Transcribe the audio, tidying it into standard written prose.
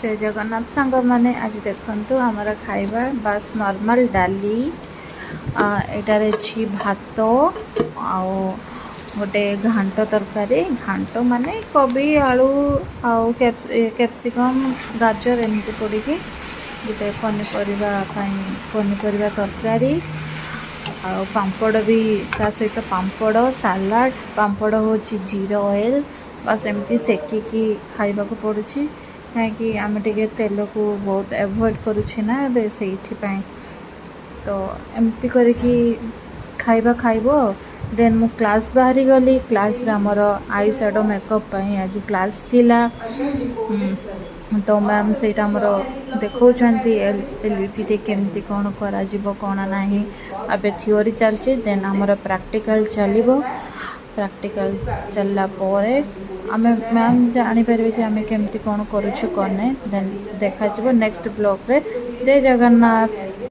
जय जगन्नाथ सांग मैंने आज देखु आमर खाइबा बस नॉर्मल डाली एटार अच्छी भात आउ गोटे घांट तरकारी घांट माने कोबी आलू आउ कैप्सिकम गाजर एमती पड़ी गोटे पनीपरिया तरकारी आउ पांपड़ भी ता सहित पांपड़ सालाड पांपड़ हूँ जीरो ऑयल बस एमती सेकिकी खाइबा को पड़ुछि कहीं आम टे तेल को बहुत एवॉइड करुच्छे ना से तो एमती करके खाइबा खाइबो देन मु क्लास बाहरी गली क्लास आमर आई शैडो मेकअप आज क्लास थिला तो मैम से देखते एलईडी केमती कौन कौन ना अबे थियोरी चलचे देन आमर प्रैक्टिकल चलो प्रैक्टिकल चलला आम मैम जानीपर आम केमती कौन करुछु कौन देन देखा नेक्स्ट ब्लॉग रे जय जगन्नाथ।